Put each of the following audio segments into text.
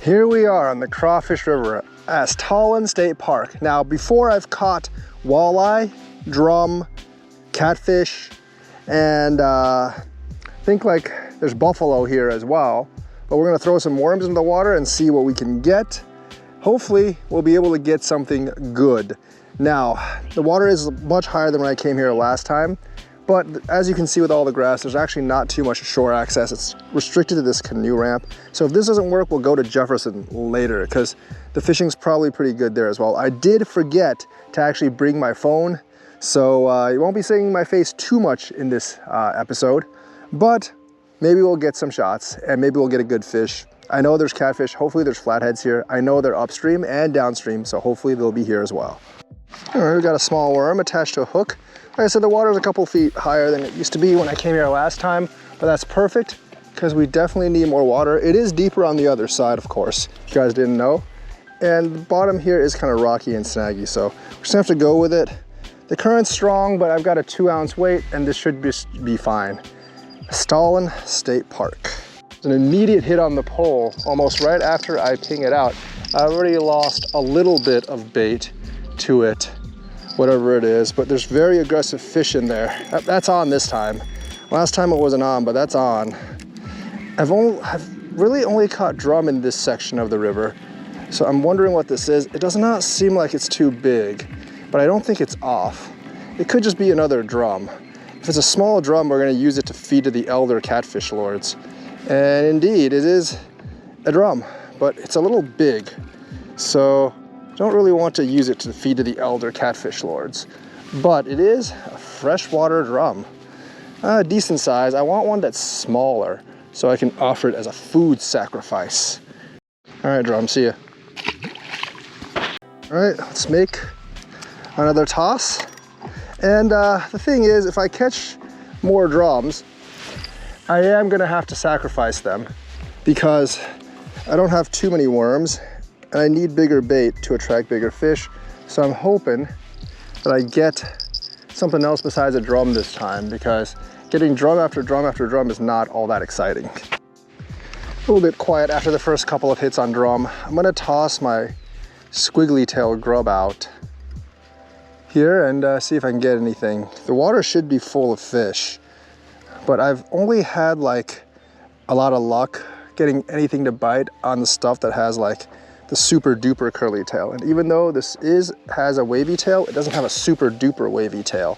Here we are on the Crawfish River at Aztalan State Park. Now, before I've caught walleye, drum, catfish, and I think like there's buffalo here as well. But we're gonna throw some worms in the water and see what we can get. Hopefully, we'll be able to get something good. Now, the water is much higher than when I came here last time. But as you can see with all the grass, there's actually not too much shore access. It's restricted to this canoe ramp. So if this doesn't work, we'll go to Jefferson later because the fishing's probably pretty good there as well. I did forget to actually bring my phone, so you won't be seeing my face too much in this episode, but maybe we'll get some shots and maybe we'll get a good fish. I know there's catfish, hopefully there's flatheads here. I know they're upstream and downstream, so hopefully they'll be here as well. All right, we've got a small worm attached to a hook. Like I said, the water is a couple feet higher than it used to be when I came here last time, but that's perfect because we definitely need more water. It is deeper on the other side, of course, if you guys didn't know. And the bottom here is kind of rocky and snaggy, so we're just gonna have to go with it. The current's strong, but I've got a 2-ounce weight and this should be fine. Aztalan State Park. It's an immediate hit on the pole almost right after I ping it out. I already lost a little bit of bait to it, whatever it is, but there's very aggressive fish in there. That's on this time. Last time it wasn't on, but that's on. I've really only caught drum in this section of the river, so I'm wondering what this is. It does not seem like it's too big, but I don't think it's off. It could just be another drum. If it's a small drum, we're gonna use it to feed to the elder catfish lords. And indeed, it is a drum, but it's a little big. So don't really want to use it to feed to the elder catfish lords, but it is a freshwater drum. Decent size. I want one that's smaller so I can offer it as a food sacrifice. All right, drum, see ya. All right, let's make another toss. And the thing is, if I catch more drums, I am gonna have to sacrifice them because I don't have too many worms and I need bigger bait to attract bigger fish. So I'm hoping that I get something else besides a drum this time because getting drum after drum after drum is not all that exciting. A little bit quiet after the first couple of hits on drum. I'm gonna toss my squiggly tail grub out here and see if I can get anything. The water should be full of fish, but I've only had like a lot of luck getting anything to bite on the stuff that has like the super duper curly tail. And even though this has a wavy tail, it doesn't have a super duper wavy tail.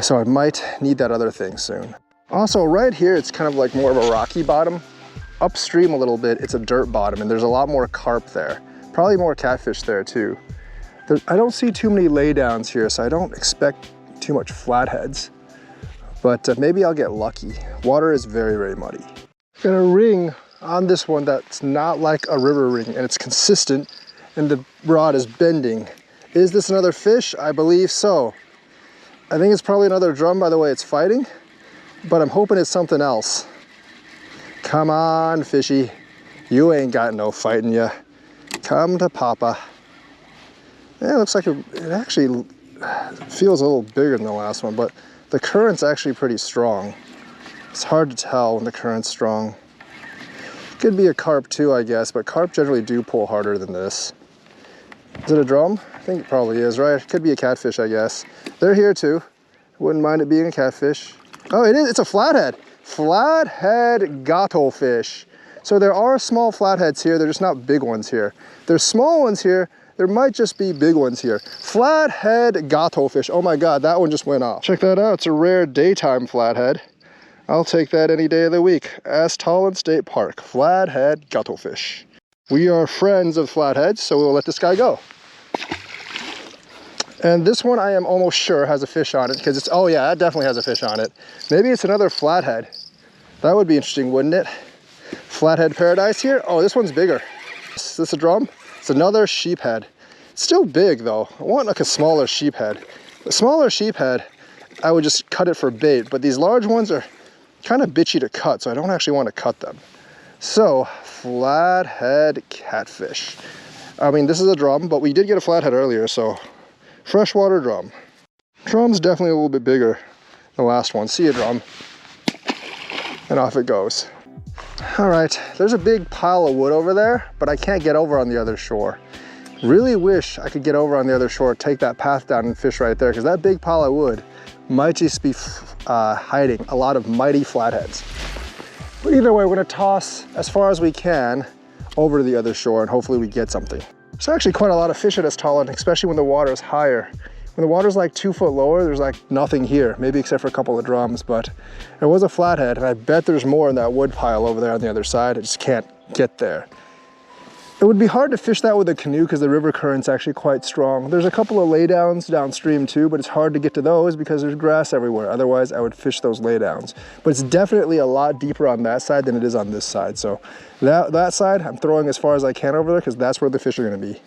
So I might need that other thing soon. Also right here, it's kind of like more of a rocky bottom. Upstream a little bit, it's a dirt bottom and there's a lot more carp there. Probably more catfish there too. I don't see too many laydowns here, so I don't expect too much flatheads. But maybe I'll get lucky. Water is very, very muddy. Got a ring on this one that's not like a river ring and it's consistent and the rod is bending. Is this another fish? I believe so. I think it's probably another drum by the way it's fighting, but I'm hoping it's something else. Come on, fishy. You ain't got no fight in ya. Come to Papa. Yeah, it looks like it actually feels a little bigger than the last one, but the current's actually pretty strong. It's hard to tell when the current's strong. Could be a carp too, I guess, but carp generally do pull harder than this. Is it a drum? I think it probably is, right? Could be a catfish, I guess. They're here too. Wouldn't mind it being a catfish. Oh, it is, it's a flathead. Flathead gato fish. So there are small flatheads here, they're just not big ones here. There's small ones here, there might just be big ones here. Flathead gato fish. Oh my God, that one just went off. Check that out, it's a rare daytime flathead. I'll take that any day of the week. Aztalan State Park, flathead gato fish. We are friends of flatheads, so we'll let this guy go. And this one I am almost sure has a fish on it because it's, oh yeah, that definitely has a fish on it. Maybe it's another flathead. That would be interesting, wouldn't it? Flathead paradise here. Oh, this one's bigger. Is this a drum? It's another sheephead. It's still big though. I want like a smaller sheephead. The smaller sheephead, I would just cut it for bait, but these large ones are kind of bitchy to cut, so I don't actually want to cut them. So, flathead catfish. I mean, this is a drum, but we did get a flathead earlier, so freshwater drum. Drum's definitely a little bit bigger than the last one. See you, drum. And off it goes. All right, there's a big pile of wood over there, but I can't get over on the other shore. Really wish I could get over on the other shore, take that path down and fish right there, because that big pile of wood might just be hiding a lot of mighty flatheads. But either way, we're gonna toss as far as we can over to the other shore and hopefully we get something. There's actually quite a lot of fish at Aztalan, especially when the water is higher. When the water's like 2 foot lower, there's like nothing here, maybe except for a couple of drums, but there was a flathead, and I bet there's more in that wood pile over there on the other side. I just can't get there. It would be hard to fish that with a canoe because the river current's actually quite strong. There's a couple of laydowns downstream too, but it's hard to get to those because there's grass everywhere. Otherwise, I would fish those laydowns. But it's definitely a lot deeper on that side than it is on this side. So that side, I'm throwing as far as I can over there because that's where the fish are gonna be.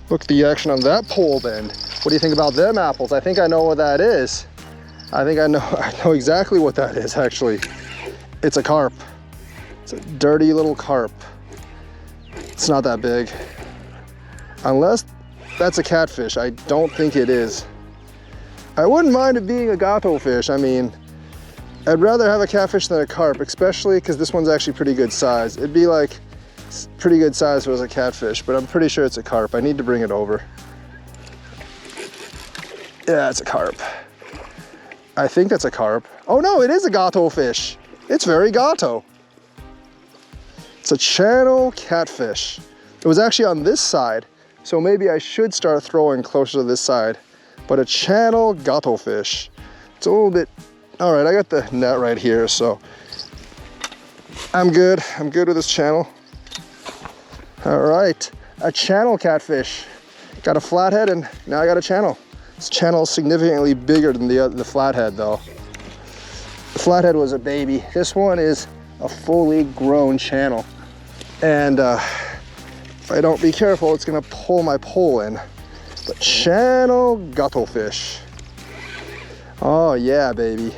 Look at the action on that pole bend. What do you think about them apples? I think I know what that is. I know exactly what that is actually. It's a carp. It's a dirty little carp. It's not that big. Unless that's a catfish. I don't think it is. I wouldn't mind it being a gato fish. I mean, I'd rather have a catfish than a carp, especially because this one's actually pretty good size. It'd be like pretty good size if it was a catfish, but I'm pretty sure it's a carp. I need to bring it over. Yeah, it's a carp. I think that's a carp. Oh no, it is a gato fish. It's very gato. It's a channel catfish. It was actually on this side, so maybe I should start throwing closer to this side, but a channel gato fish. It's a little bit, all right, I got the net right here, so I'm good with this channel. All right, a channel catfish. Got a flathead and now I got a channel. This channel is significantly bigger than the flathead though. The flathead was a baby. This one is a fully grown channel. And if I don't be careful, it's gonna pull my pole in. But channel gato fish. Oh yeah, baby.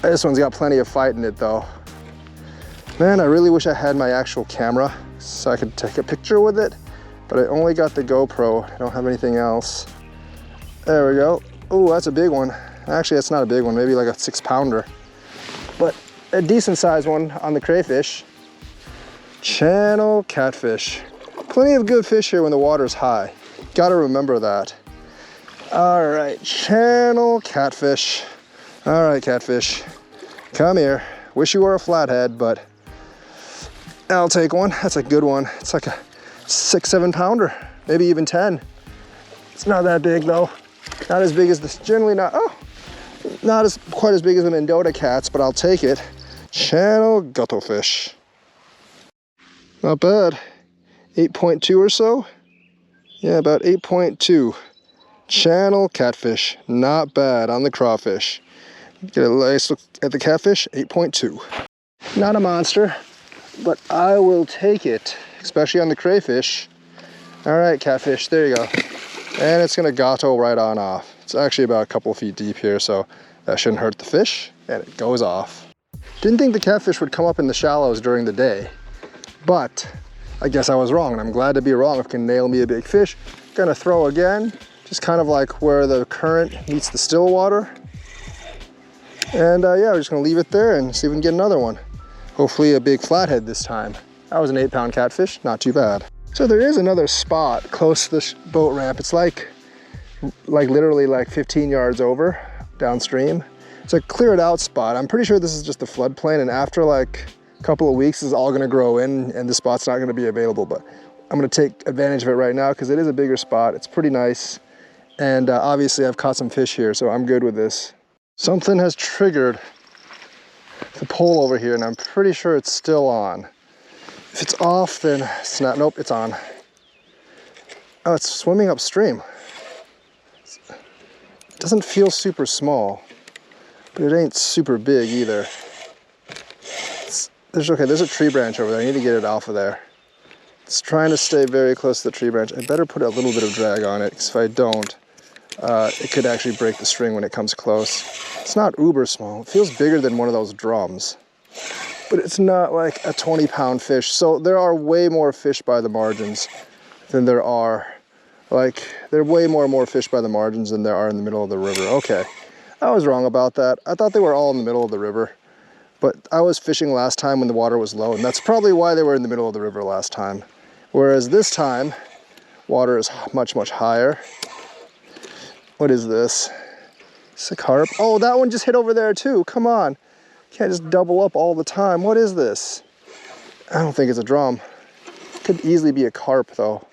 This one's got plenty of fight in it though. Man, I really wish I had my actual camera so I could take a picture with it, but I only got the GoPro. I don't have anything else. There we go. Oh, that's a big one. Actually, that's not a big one, maybe like a 6-pounder, but a decent sized one on the crayfish. Channel catfish. Plenty of good fish here when the water's high. Gotta remember that. All right, channel catfish. All right, catfish, come here. Wish you were a flathead, but I'll take one. That's a good one. It's like a 6-7 pounder, maybe even 10. It's not that big though. Not as big as this, generally not, not quite as big as the Mendota cats, but I'll take it. Channel gato fish. Not bad. 8.2 or so. Yeah, about 8.2. Channel catfish. Not bad on the crawfish. Get a nice look at the catfish, 8.2. Not a monster, but I will take it, especially on the crayfish. All right, catfish, there you go. And it's gonna gato right on off. It's actually about a couple feet deep here, so that shouldn't hurt the fish, and it goes off. Didn't think the catfish would come up in the shallows during the day, but I guess I was wrong, and I'm glad to be wrong if it can nail me a big fish. Gonna throw again, just kind of like where the current meets the still water. And yeah, we're just gonna leave it there and see if we can get another one. Hopefully a big flathead this time. That was an 8-pound catfish, not too bad. So there is another spot close to the boat ramp. It's like literally like 15 yards over downstream. It's a cleared out spot. I'm pretty sure this is just the floodplain, and after like a couple of weeks, it's all gonna grow in and the spot's not gonna be available, but I'm gonna take advantage of it right now because it is a bigger spot. It's pretty nice. And obviously I've caught some fish here, so I'm good with this. Something has triggered the pole over here, and I'm pretty sure it's still on. If it's off, then it's not. Nope, it's on. Oh, it's swimming upstream. It doesn't feel super small, but it ain't super big either. There's a tree branch over there. I need to get it off of there. It's trying to stay very close to the tree branch. I better put a little bit of drag on it, because if I don't, it could actually break the string when it comes close. It's not uber small. It feels bigger than one of those drums, but it's not like a 20-pound fish. So there are way more fish by the margins than there are, there are way more fish by the margins than there are in the middle of the river. Okay, I was wrong about that. I thought they were all in the middle of the river. But I was fishing last time when the water was low, and that's probably why they were in the middle of the river last time. Whereas this time, water is much, much higher. What is this? It's a carp. Oh, that one just hit over there too. Come on. Can't just double up all the time. What is this? I don't think it's a drum. Could easily be a carp though.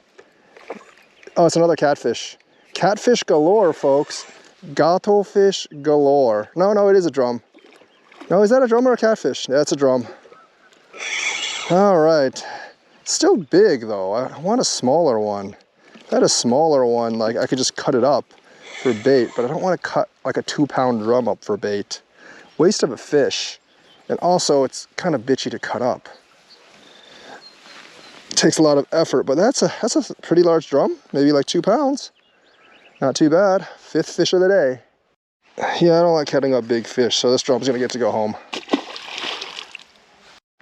Oh, it's another catfish. Catfish galore, folks. Gato fish galore. No, it is a drum. No, is that a drum or a catfish? Yeah, it's a drum. All right. Still big though. I want a smaller one. If I had a smaller one, like I could just cut it up for bait, but I don't want to cut like a 2-pound drum up for bait. Waste of a fish. And also it's kind of bitchy to cut up. It takes a lot of effort, but that's a pretty large drum. Maybe like 2 pounds. Not too bad. 5th fish of the day. Yeah, I don't like cutting up big fish, so this drum's gonna get to go home.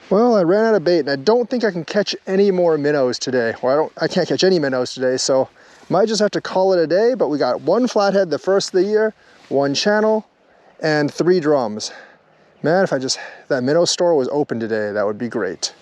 Well, I ran out of bait, and I don't think I can catch any more minnows today. Or I can't catch any minnows today, so might just have to call it a day, but we got 1 flathead the first of the year, 1 channel, and 3 drums. Man, if that minnow store was open today, that would be great.